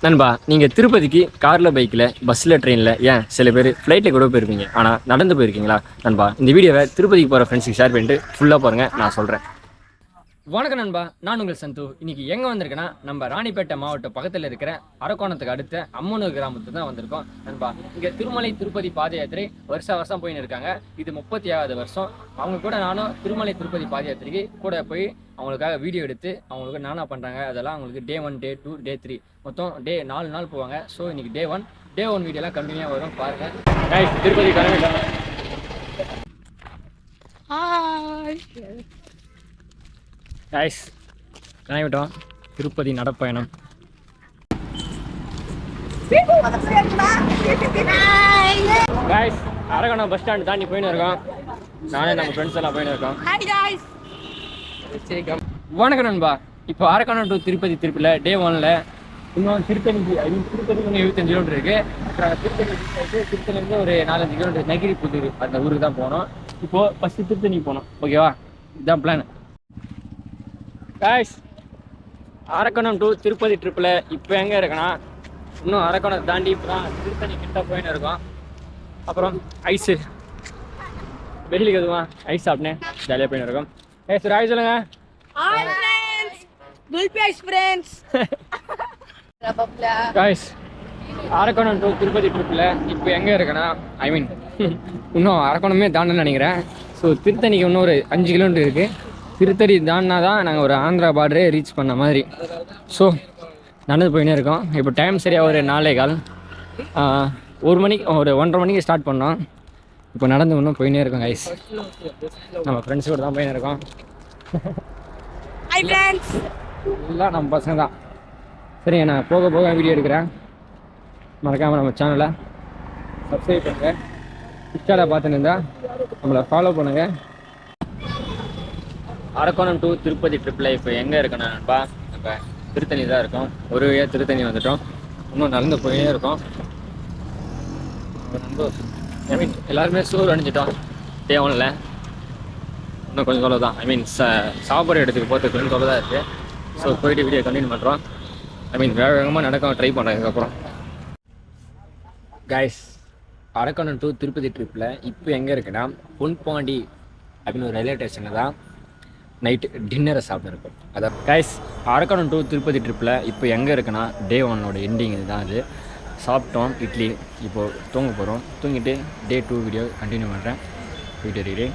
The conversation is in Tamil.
நண்பா, நீங்கள் திருப்பதிக்கு காரில், பைக்கில், பஸ்ஸில், ட்ரெயினில், ஏன் சில பேர் ஃப்ளைட்டில் கூட போயிருப்பீங்க. ஆனால் நடந்து போயிருக்கீங்களா? நண்பா, இந்த வீடியோவை திருப்பதிக்கு போகிற ஃப்ரெண்ட்ஸுக்கு ஷேர் பண்ணிட்டு ஃபுல்லாக பாருங்கள், நான் சொல்கிறேன். வணக்கம் நண்பா, நான் உங்கள் சந்து. இன்னைக்கு எங்கே வந்திருக்கேன்னா, நம்ம ராணிப்பேட்டை மாவட்டம் பக்கத்தில் இருக்கிற அரக்கோணத்துக்கு அடுத்த அம்மனூர் கிராமத்துக்கு தான் வந்திருக்கோம். நண்பா, இங்கே திருமலை திருப்பதி பாத யாத்திரை வருஷம் போயின்னு இருக்காங்க. இது 37வது வருஷம். அவங்க கூட நானும் திருமலை திருப்பதி பாத யாத்திரைக்கு கூட போய் அவங்களுக்காக வீடியோ எடுத்து அவங்களுக்கு நானா பண்ணுறாங்க அதெல்லாம் அவங்களுக்கு டே 1, டே 2, டே 3 மொத்தம் 4 நாள் போவாங்க. ஸோ இன்னைக்கு டே 1 வீடியோலாம் கண்டினியூவாக வரும், பாருங்கள். திருப்பதி கிளம்பிட்டாங்க. கைஸ், கிளம்பிட்டோம். திருப்பதி நடப்பயணம். கைஸ், அரக்கோணம் பஸ் ஸ்டாண்ட் தாண்டி போயின்னு இருக்கோம். நானே நம்ம ஃப்ரெண்ட்ஸ் எல்லாம் போயின்னு இருக்கோம். வணக்கம் நண்பா. இப்போ அரக்கோணம் டு திருப்பதி திருப்பியில் டே 1ல் இன்னும் திருத்தணிக்கு 75 கிலோமீட்டர் இருக்குது. அப்புறம் திருத்தணிலேருந்து ஒரு 4-5 கிலோமீட்டர் நகிரி புதூர் அந்த ஊருக்கு தான் போகணும். இப்போது ஃபஸ்ட்டு திருத்தணிக்கு போகணும். ஓகேவா? இதுதான் plan. Guys, Arakkonam to Tirupati ட்ரிப்பில் இப்போ எங்கே இருக்குன்னா, இன்னும் அரக்கோணத்தை தாண்டி இப்போ தான் திருத்தணி கிட்ட போயின்னு இருக்கோம். அப்புறம் ஐஸு வெயிலுக்கு எதுவும் ஐஸ் சாப்பிட்டேன், ஜாலியாக போயின்னு இருக்கோம். சரி, ஆய் சொல்லுங்க. கைஸ், அரக்கோணம் டு திருப்பதி ட்ரிப்பில் இப்போ எங்கே இருக்குன்னா, இன்னும் அரக்கோணமே தாண்டன்னு நினைக்கிறேன். ஸோ திருத்தணிக்கு இன்னும் ஒரு 5 கிலோமீட்டர் இருக்குது. திருத்தணி தாண்டினா தான் நாங்கள் ஒரு ஆந்திரா பார்டரே ரீச் பண்ண மாதிரி. ஸோ நடந்து போயின்னே இருக்கோம். இப்போ டைம் சரியாக ஒரு 4:15, 1 மணிக்கு, ஒரு 1:30 மணிக்கு ஸ்டார்ட் பண்ணோம். இப்போ நடந்து இன்னும் போயின்னே இருக்கோம். கைஸ், நம்ம ஃப்ரெண்ட்ஸ் கூட தான் போயின்னு இருக்கோம். எல்லாம் நம்ம பசங்க தான். சரி, நான் போக போக வீடியோ எடுக்கிறேன். மறக்காமல் நம்ம சேனலை சப்ஸ்கிரைப் பண்ணுங்கள். இன்ஸ்டாவில் பார்த்துன்னு இருந்தால் நம்மளை ஃபாலோ பண்ணுங்கள். அரக்கோணம் டு திருப்பதி ட்ரிப்பில் இப்போ எங்கே இருக்குன்னா நண்பா, நம்ம திருத்தணி தான் இருக்கோம். ஒரு வழியாக திருத்தணி வந்துட்டோம். இன்னும் நடந்து போயினே இருக்கோம். எல்லாருமே சூர் அணிஞ்சிட்டோம். டே 1ல் இன்னும் கொஞ்சம் தொலை தான். சாப்பாடு இடத்துக்கு போகிறதுக்கு கொஞ்சம் தொலை தான் இருக்குது. ஸோ போயிட்டு வீடியோ கண்டினியூ பண்ணுறோம். வேக வேகமாக நடக்க ட்ரை பண்ணுறேன். இதுக்கப்புறம் கைஸ், அரக்கோணம் டு திருப்பதி ட்ரிப்பில் இப்போ எங்கே இருக்குன்னா, பொன்பாண்டி அப்படின்னு ஒரு ரயில்வே ஸ்டேஷனில் தான் நைட்டு டின்னரை சாப்பிட்ருக்கோம். அதான் கைஸ், அரக்கோணம் டு திருப்பதி ட்ரிப்பில் இப்போ எங்கே இருக்குன்னா, டே 1ஓட எண்டிங் இதுதான். அது சாப்பிட்டோம் இட்லி. இப்போது தூங்க போகிறோம். தூங்கிட்டு டே 2 வீடியோ கண்டினியூ பண்ணுறேன். Video reading.